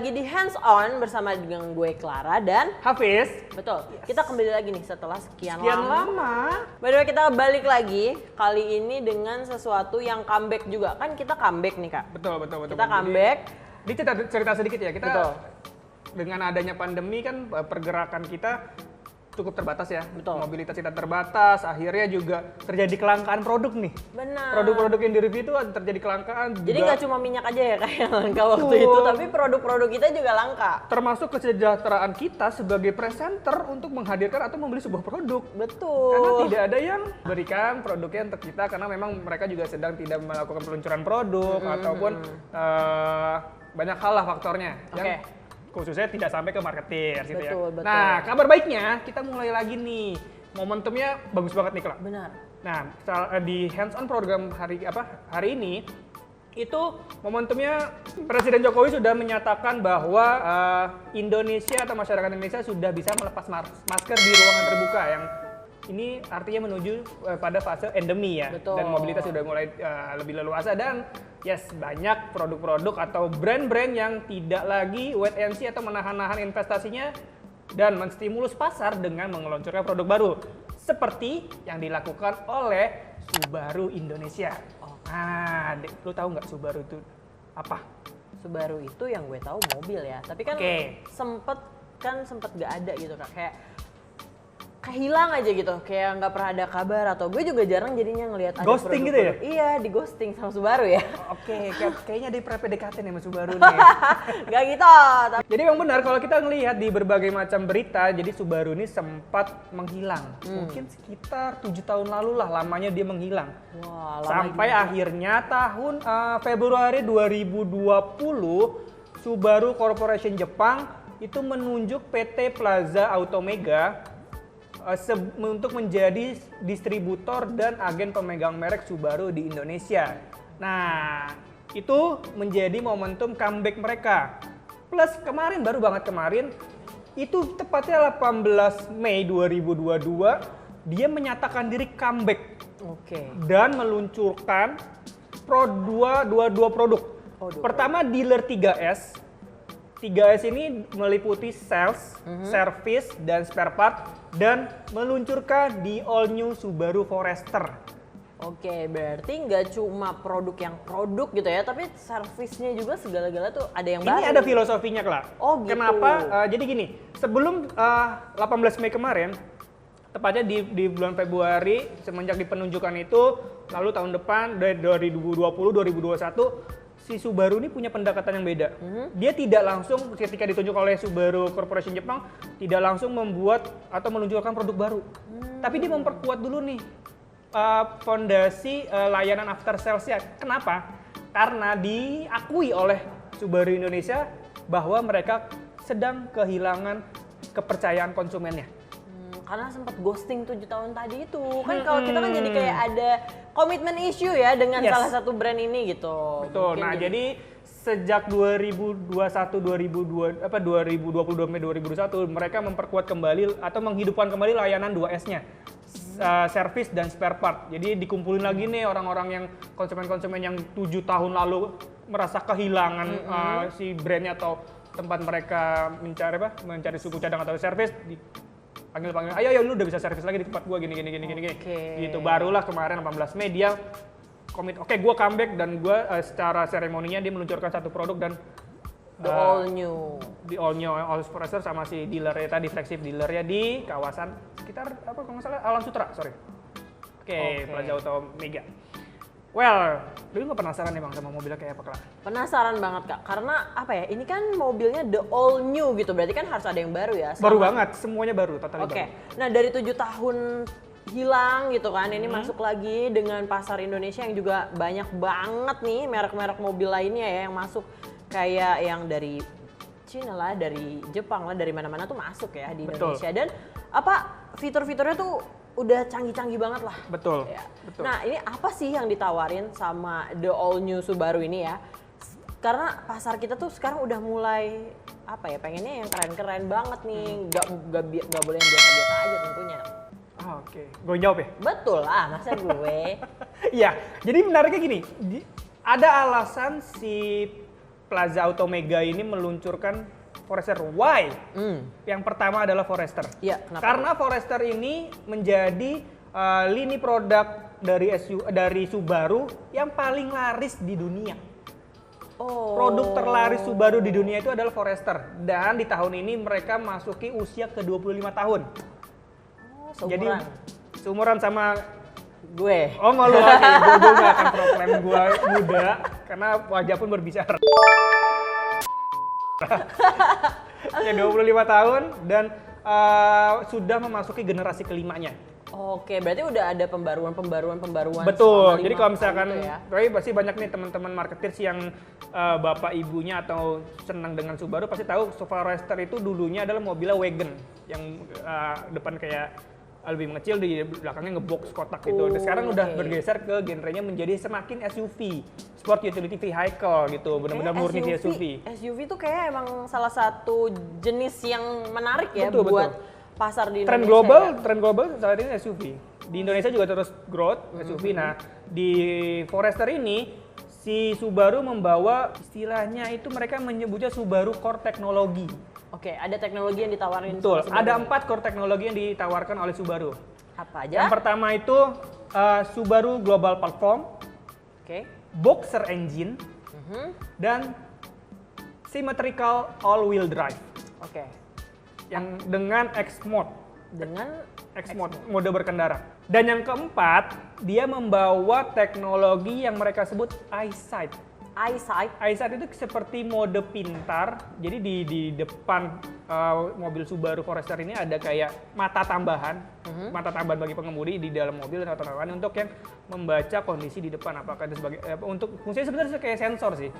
lagi di Hands On bersama dengan gue Clara dan Hafiz. betul. Kita kembali lagi nih setelah sekian lama. By the way, kita balik lagi kali ini dengan sesuatu yang comeback juga. Kan kita comeback nih, Kak. Betul. Kita comeback. Jadi cerita sedikit ya. Kita Betul. dengan adanya pandemi kan pergerakan kita cukup terbatas ya. Betul. Mobilitas kita terbatas, akhirnya juga terjadi kelangkaan produk nih. Benar. Produk-produk yang di review itu terjadi kelangkaan. Jadi juga nggak cuma minyak aja ya Kak yang langka waktu itu, tapi produk-produk kita juga langka. termasuk kesejahteraan kita sebagai presenter untuk menghadirkan atau membeli sebuah produk. Betul. Karena tidak ada yang berikan produknya untuk kita karena memang mereka juga sedang tidak melakukan peluncuran produk ataupun banyak hal lah faktornya yang khususnya tidak sampai ke marketer gitu ya. Betul. Nah, kabar baiknya kita mulai lagi nih. Momentumnya bagus banget nih, Kak. Benar. Nah, di hands on program hari ini itu momentumnya Presiden Jokowi sudah menyatakan bahwa Indonesia atau masyarakat Indonesia sudah bisa melepas masker di ruangan terbuka yang ini artinya menuju pada fase endemi ya. Betul. Dan mobilitas sudah mulai lebih leluasa dan banyak produk-produk atau brand-brand yang tidak lagi wait and see atau menahan-nahan investasinya dan menstimulus pasar dengan meluncurkan produk baru seperti yang dilakukan oleh Subaru Indonesia. Nah, lu tahu nggak Subaru itu apa? Subaru itu yang gue tahu mobil ya, tapi kan sempet nggak ada gitu Kak, kayak hilang aja gitu, kayak nggak pernah ada kabar atau gue juga jarang jadinya ngelihat ada ghosting gitu ya? Iya, di ghosting sama Subaru ya. Oke, kayaknya ada PDKT nih sama Subaru nih. Gak gitu. Jadi memang benar kalau kita ngelihat di berbagai macam berita, jadi Subaru ini sempat menghilang. Mungkin sekitar 7 tahun lalu lah lamanya dia menghilang. Wah, lama sampai juga. akhirnya tahun Februari 2020 Subaru Corporation Jepang itu menunjuk PT Plaza Automega untuk menjadi distributor dan agen pemegang merek Subaru di Indonesia. Nah, itu menjadi momentum comeback mereka. Plus baru banget kemarin, itu tepatnya 18 Mei 2022, dia menyatakan diri comeback. Dan meluncurkan dua produk. Pertama dealer 3S. 3S ini meliputi sales, service, dan spare part dan meluncurkan di all new Subaru Forester. Oke, berarti nggak cuma produk yang produk gitu ya, tapi servisnya juga segala-gala tuh ada yang baru. Ini ada filosofinya, Kak. Oh gitu. Kenapa? Jadi gini, sebelum 18 Mei kemarin, tepatnya di bulan Februari, semenjak di penunjukan itu, lalu tahun depan, dari 2020-2021, si Subaru ini punya pendekatan yang beda. Dia tidak langsung ketika ditunjuk oleh Subaru Corporation Jepang, tidak langsung membuat atau meluncurkan produk baru. Tapi dia memperkuat dulu nih fondasi layanan after sales-nya. Kenapa? Karena diakui oleh Subaru Indonesia bahwa mereka sedang kehilangan kepercayaan konsumennya. Karena sempat ghosting 7 tahun tadi itu. Kan kalau kita kan jadi kayak ada komitmen issue ya dengan salah satu brand ini gitu. Betul. Nah, jadi sejak 2022 Mei 2021 mereka memperkuat kembali atau menghidupkan kembali layanan 2S-nya. Service dan spare part. Jadi dikumpulin lagi nih orang-orang yang konsumen-konsumen yang 7 tahun lalu merasa kehilangan si brandnya atau tempat mereka mencari suku cadang atau service panggil, ayo lu udah bisa servis lagi di tempat gua gini. Gitu barulah kemarin 18 Mei dia komit, gua comeback dan gua secara seremoninya dia meluncurkan satu produk dan all new Forester sama si dealernya tadi, flagship dealernya di kawasan sekitar kalau nggak salah Alam Sutra, Plaza Automega. Well, lu nggak penasaran nih Bang sama mobilnya kayak apa, Kak? Penasaran banget Kak, karena ini kan mobilnya the all new gitu, berarti kan harus ada yang baru ya? Baru banget, semuanya baru, totalnya baru. Nah dari 7 tahun hilang gitu kan, ini masuk lagi dengan pasar Indonesia yang juga banyak banget nih merek-merek mobil lainnya ya yang masuk, kayak yang dari Cina lah, dari Jepang lah, dari mana-mana tuh masuk ya di Indonesia. Dan fitur-fiturnya tuh udah canggih-canggih banget lah. Betul. Ya. Betul. Nah ini apa sih yang ditawarin sama the all new Subaru ini ya? Karena pasar kita tuh sekarang udah mulai pengennya yang keren-keren banget nih, nggak boleh yang biasa-biasa aja tentunya. Gue jawab ya? Betul lah, masa gue? Iya, jadi menariknya gini, ada alasan si Plaza Automega ini meluncurkan Forester. Why? Yang pertama adalah Forester. Iya, kenapa? Karena Forester ini menjadi lini produk dari Subaru yang paling laris di dunia. Produk terlaris Subaru di dunia itu adalah Forester. Dan di tahun ini mereka masuki usia ke 25 tahun. Jadi seumuran sama gue. Oh nggak lu, oke. Gue nggak akan proklaim gue muda karena wajah pun berbicara. Ya 25 tahun dan sudah memasuki generasi kelimanya. Oke, berarti udah ada pembaruan. Betul. Jadi kalau misalkan, gitu ya? pasti banyak nih teman-teman marketers yang bapak ibunya atau senang dengan Subaru pasti tahu Forester itu dulunya adalah mobilnya wagon yang depan kayak lebih mengecil, di belakangnya ngebox kotak gitu. Dan sekarang udah bergeser ke genrenya menjadi semakin SUV, sport utility vehicle gitu, benar-benar murni SUV. SUV tuh kayak emang salah satu jenis yang menarik ya Betul. pasar di Tren Indonesia. Tren global saat ini SUV. Di Indonesia juga terus growth SUV. Nah, di Forester ini si Subaru membawa istilahnya itu mereka menyebutnya Subaru Core Technology. Oke, ada teknologi yang ditawarin. Betul, sama ada Subaru. 4 core teknologi yang ditawarkan oleh Subaru. Apa Yang aja? pertama itu Subaru Global Platform, Oke. Boxer Engine, dan Symmetrical All-Wheel Drive. Oke. Yang dengan X-Mode. Dengan X-Mode, mode berkendara. Dan yang keempat, dia membawa teknologi yang mereka sebut EyeSight. EyeSight itu seperti mode pintar. Jadi di depan mobil Subaru Forester ini ada kayak mata tambahan bagi pengemudi di dalam mobil dan otomatis untuk yang membaca kondisi di depan. Apakah itu sebagai untuk fungsinya sebenarnya kayak sensor sih.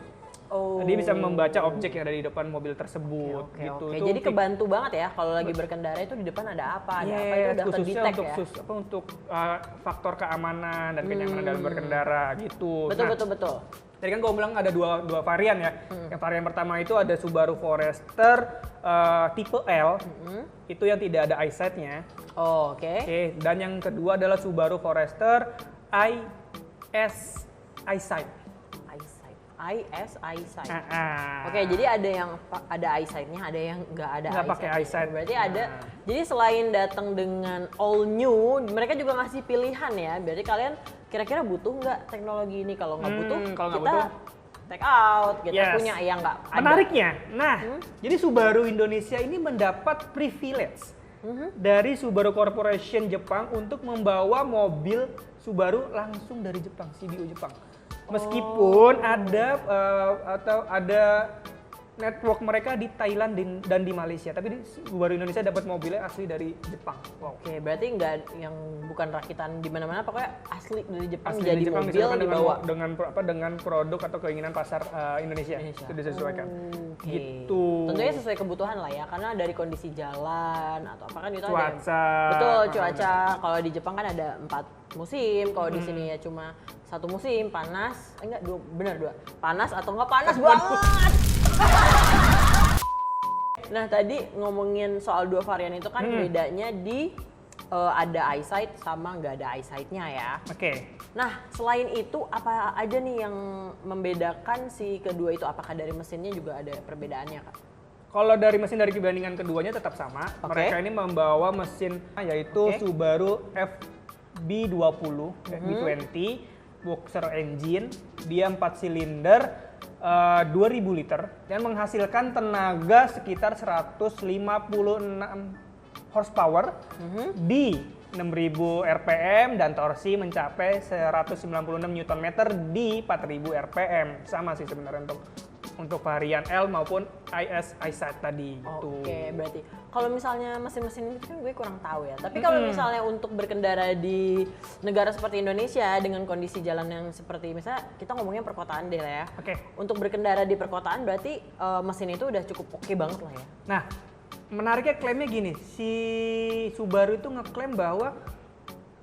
Dia bisa membaca objek yang ada di depan mobil tersebut. Oke. Gitu. Oke. Itu Jadi kebantu banget ya kalau lagi berkendara itu di depan ada apa itu udah khususnya ke-detect ya. untuk faktor keamanan dan kenyamanan dalam berkendara gitu. Betul. Tadi kan gue bilang ada dua varian ya. Yang varian pertama itu ada Subaru Forester tipe L, itu yang tidak ada EyeSight-nya. Oke. Dan yang kedua adalah Subaru Forester IS EyeSight. EyeSight. Oke, jadi ada yang ada EyeSight-nya, ada yang nggak ada Nggak pakai EyeSight. Berarti ada. Jadi selain datang dengan all new, mereka juga ngasih pilihan ya. Berarti kalian kira-kira butuh nggak teknologi ini? Kalau nggak butuh, kalau nggak kita butuh, take out. Kita punya yang nggak ada. Menariknya, jadi Subaru Indonesia ini mendapat privilege dari Subaru Corporation Jepang untuk membawa mobil Subaru langsung dari Jepang, CBO Jepang. Meskipun ada network mereka di Thailand dan di Malaysia, tapi Subaru Indonesia dapat mobilnya asli dari Jepang. Oke, berarti nggak yang bukan rakitan di mana-mana, pokoknya asli dari Jepang Asli jadi dari Jepang mobil dibawa dengan produk atau keinginan pasar Indonesia itu disesuaikan. Gitu. Tentunya sesuai kebutuhan lah ya, karena dari kondisi jalan atau apa kan itu Cuaca. Betul, cuaca. Kalau di Jepang kan ada 4 musim, kalau di sini ya cuma 1 musim, panas, dua. Panas atau enggak panas banget. Nah, tadi ngomongin soal 2 varian itu kan bedanya di ada EyeSight sama nggak ada EyeSight-nya ya. Oke. Nah, selain itu apa aja nih yang membedakan si kedua itu? Apakah dari mesinnya juga ada perbedaannya, Kak? Kalau dari mesin dari perbandingan keduanya tetap sama. Mereka ini membawa mesin yaitu Subaru FB20, FB20, boxer engine, dia 4 silinder, 2000 liter dan menghasilkan tenaga sekitar 156 horsepower di 6000 rpm dan torsi mencapai 196 Nm di 4000 rpm. Sama sih sebenarnya untuk varian L maupun EyeSight tadi. Oke, berarti kalau misalnya mesin-mesin itu kan gue kurang tahu ya. Tapi kalau misalnya untuk berkendara di negara seperti Indonesia dengan kondisi jalan yang seperti misalnya kita ngomongnya perkotaan deh lah ya. Untuk berkendara di perkotaan berarti mesin itu udah cukup oke banget lah ya. Nah, menariknya klaimnya gini, si Subaru itu ngeklaim bahwa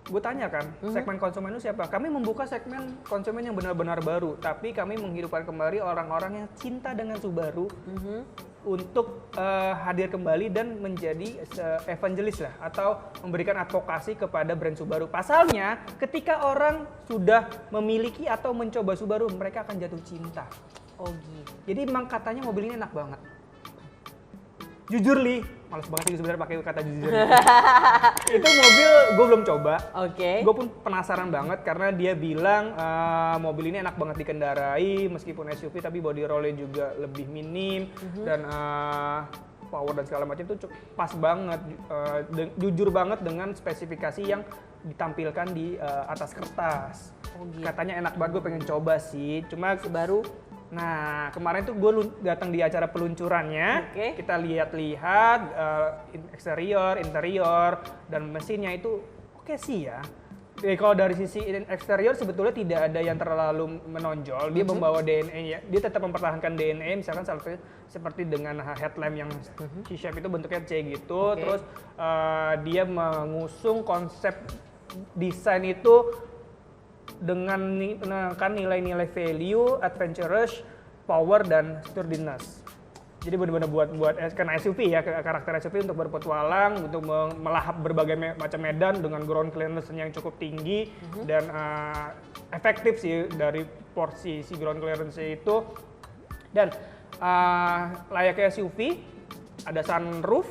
gue tanya kan, segmen konsumen itu siapa? Kami membuka segmen konsumen yang benar-benar baru, tapi kami menghidupkan kembali orang-orang yang cinta dengan Subaru untuk hadir kembali dan menjadi evangelis lah, atau memberikan advokasi kepada brand Subaru. Pasalnya, ketika orang sudah memiliki atau mencoba Subaru, mereka akan jatuh cinta. Oh gitu. Jadi emang katanya mobil ini enak banget. Jujur Li, males banget sih sebenarnya pakai kata jujur. Itu mobil gue belum coba. Oke. Gue pun penasaran banget karena dia bilang mobil ini enak banget dikendarai meskipun SUV tapi body rollnya juga lebih minim dan power dan segala macam itu pas banget, jujur banget dengan spesifikasi yang ditampilkan di atas kertas. Oh, gitu. Katanya enak banget, gue pengen coba sih. Cuma Baru. nah kemarin tuh gue datang di acara peluncurannya, kita lihat-lihat eksterior, interior dan mesinnya itu oke sih ya. Kalau dari sisi eksterior sebetulnya tidak ada yang terlalu menonjol. Dia membawa DNA ya, dia tetap mempertahankan DNA misalkan seperti dengan headlamp yang C-shape itu bentuknya C gitu. Terus dia mengusung konsep desain itu dengan menekan nilai-nilai value, adventurous, power dan sturdiness. Jadi benar-benar buat karena SUV ya, karakter SUV untuk berpetualang, untuk melahap berbagai macam medan dengan ground clearance yang cukup tinggi dan efektif sih dari porsi si ground clearance itu. Dan layaknya SUV, ada sunroof,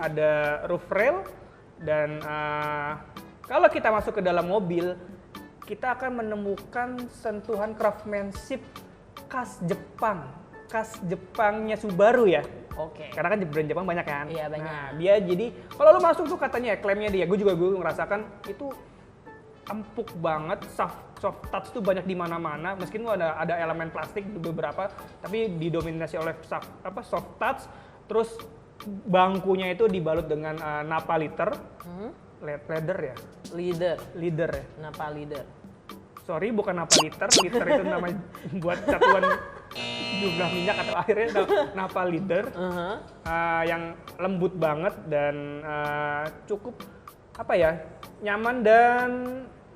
ada roof rail, dan kalau kita masuk ke dalam mobil, kita akan menemukan sentuhan craftsmanship khas Jepang. Khas Jepangnya Subaru ya. Oke. Karena kan brand Jepang banyak kan. Iya banyak. Nah, dia jadi kalau lu masuk tuh katanya klaimnya dia, gue ngerasakan itu empuk banget, soft touch tuh banyak di mana-mana. Meskipun ada elemen plastik beberapa, tapi didominasi oleh soft touch. Terus bangkunya itu dibalut dengan Nappa leather. Leather ya? Leather ya? Nappa leather. Sorry, bukan Nappa liter. Liter itu nama buat satuan jumlah minyak atau airnya. Nappa leather yang lembut banget dan cukup nyaman dan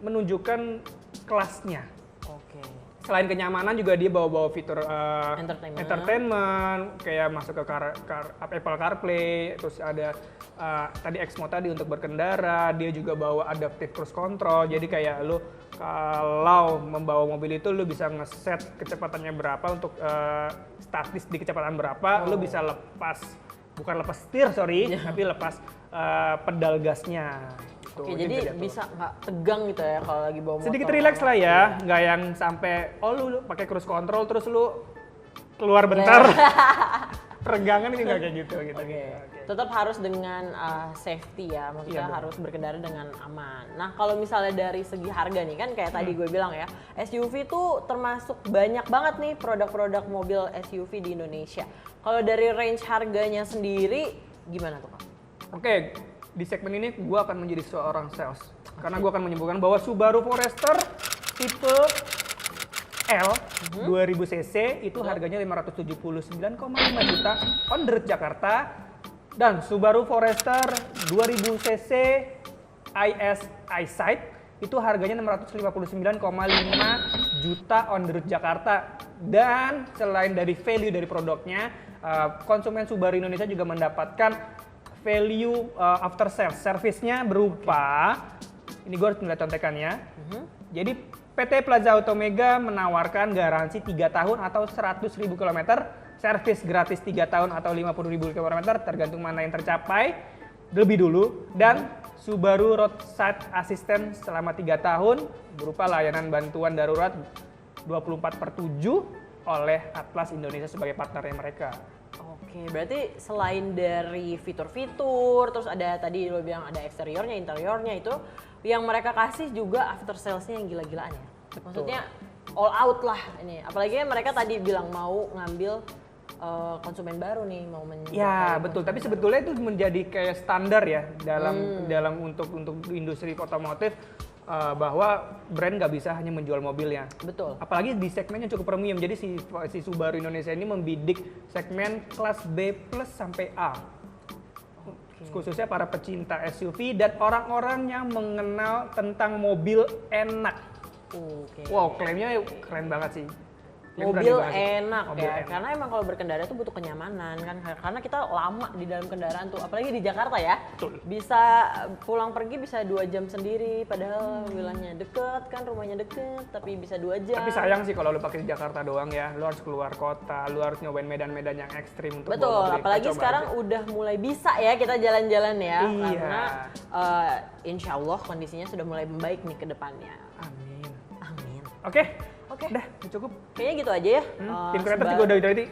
menunjukkan kelasnya. Oke. Selain kenyamanan juga dia bawa fitur entertainment kayak masuk ke Apple CarPlay, terus ada tadi X-Mode tadi untuk berkendara, dia juga bawa adaptive cruise control. Jadi kayak lu kalau membawa mobil itu lu bisa ngeset kecepatannya berapa untuk statis di kecepatan berapa, lu bisa bukan lepas setir tapi lepas pedal gasnya. Gitu. Oke, jadi bisa nggak tegang gitu ya kalau lagi bawa motor. Sedikit relax lah ya, nggak yang sampai lu pakai cruise control terus lu keluar bentar. Peregangan ini nggak kayak gitu. Oke. Tetap harus dengan safety ya, maksudnya harus berkendara dengan aman. Nah kalau misalnya dari segi harga nih kan kayak tadi gue bilang ya, SUV tuh termasuk banyak banget nih produk-produk mobil SUV di Indonesia. Kalau dari range harganya sendiri gimana tuh Kak? Oke, di segmen ini gue akan menjadi seorang sales. Karena gue akan menyebutkan bahwa Subaru Forester tipe L 2000 cc itu harganya 579,5 juta on the road Jakarta, dan Subaru Forester 2000 cc IS EyeSight itu harganya 659,5 juta on the road Jakarta. Dan selain dari value dari produknya, konsumen Subaru Indonesia juga mendapatkan value after sales service-nya berupa, ini gue harus melihat contekannya. Jadi PT Plaza Automega menawarkan garansi 3 tahun atau 100.000 km, servis gratis 3 tahun atau 50.000 km tergantung mana yang tercapai lebih dulu, dan Subaru Roadside Assistant selama 3 tahun berupa layanan bantuan darurat 24/7 oleh Atlas Indonesia sebagai partnernya mereka. Oke, berarti selain dari fitur-fitur, terus ada tadi lo bilang ada eksteriornya, interiornya itu, yang mereka kasih juga after sales-nya yang gila-gilaan ya. Maksudnya all out lah ini. Apalagi mereka tadi bilang mau ngambil konsumen baru nih, mau ya betul. Tapi sebetulnya itu menjadi kayak standar ya dalam untuk industri otomotif, bahwa brand nggak bisa hanya menjual mobilnya. Betul. Apalagi di segmennya cukup premium. Jadi si Subaru Indonesia ini membidik segmen kelas B plus sampai A. Khususnya para pecinta SUV dan orang-orang yang mengenal tentang mobil enak. Wow, klaimnya keren banget sih. mobil enak Mobil ya, enak. karena emang kalau berkendara tuh butuh kenyamanan kan, karena kita lama di dalam kendaraan tuh, apalagi di Jakarta ya. Betul. Bisa pulang pergi bisa 2 jam sendiri, padahal bilangnya deket kan, rumahnya deket, tapi bisa 2 jam. Tapi sayang sih kalau lu pakai di Jakarta doang ya, lu harus keluar kota, lu harus nyobain medan-medan yang ekstrim untuk bawa Betul, mobil. apalagi Coba sekarang aja. udah mulai bisa ya kita jalan-jalan ya, Iya. karena insya Allah kondisinya sudah mulai membaik nih ke depannya. Amin. Amin. Oke, Oke, udah cukup. kayaknya gitu aja ya. Tim kreatif juga udah dari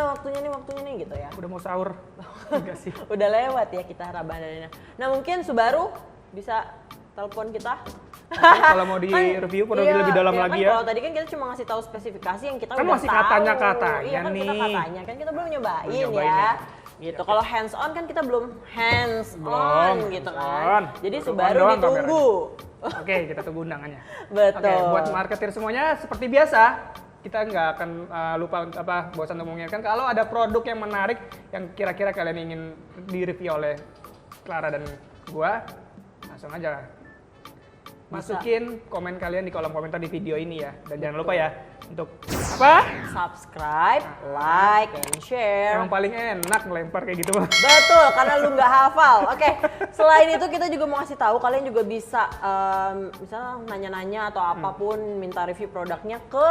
waktunya nih gitu ya. udah mau sahur. Enggak sih. Udah lewat ya kita Ramadhannya. Nah mungkin Subaru bisa telepon kita. Kalau mau di review produk lebih dalam iya lagi kan, ya. Kalau tadi kan kita cuma ngasih tahu spesifikasi yang kita Kan udah masih tahu. katanya-katanya Iya kan kita nih. katanya, kan kita belum nyobain, Belum nyobain ya. ya. Gitu. Kalau hands on kan kita belum hands Belum, on gitu hands kan. on. Jadi Tutupan Subaru doang ditunggu. Oke, kita tunggu undangannya. Betul. Oke, buat marketer semuanya seperti biasa, kita nggak akan lupa bosan untuk mengingatkan kalau ada produk yang menarik yang kira-kira kalian ingin di-review oleh Clara dan gua, langsung aja masukin komen kalian di kolom komentar di video ini ya. Dan jangan lupa ya untuk apa? Subscribe, like, and share. Emang paling enak ngelempar kayak gitu. Betul, karena lu nggak hafal. Oke, selain itu kita juga mau kasih tahu kalian juga bisa misalnya nanya-nanya atau apapun, minta review produknya ke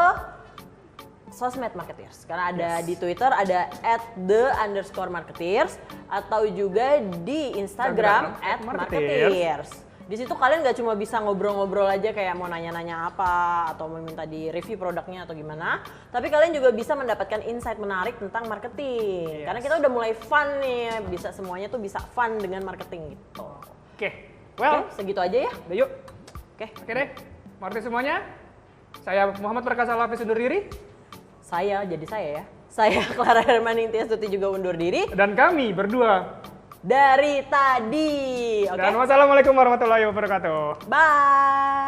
sosmed marketeers. Karena ada di Twitter ada @the_marketeers atau juga di Instagram @marketeers. Di situ kalian nggak cuma bisa ngobrol-ngobrol aja kayak mau nanya-nanya apa atau mau minta di review produknya atau gimana, tapi kalian juga bisa mendapatkan insight menarik tentang marketing. Karena kita udah mulai fun nih, bisa semuanya tuh bisa fun dengan marketing gitu. Oke, well, Segitu aja ya. udah yuk. Oke. Oke deh, marketer semuanya. Saya Muhammad Perkasa Lapis undur diri. Saya ya. Saya Clara Hermaningti Astuti juga undur diri Dan kami berdua. dari tadi. Oke. Dan wassalamualaikum warahmatullahi wabarakatuh. Bye.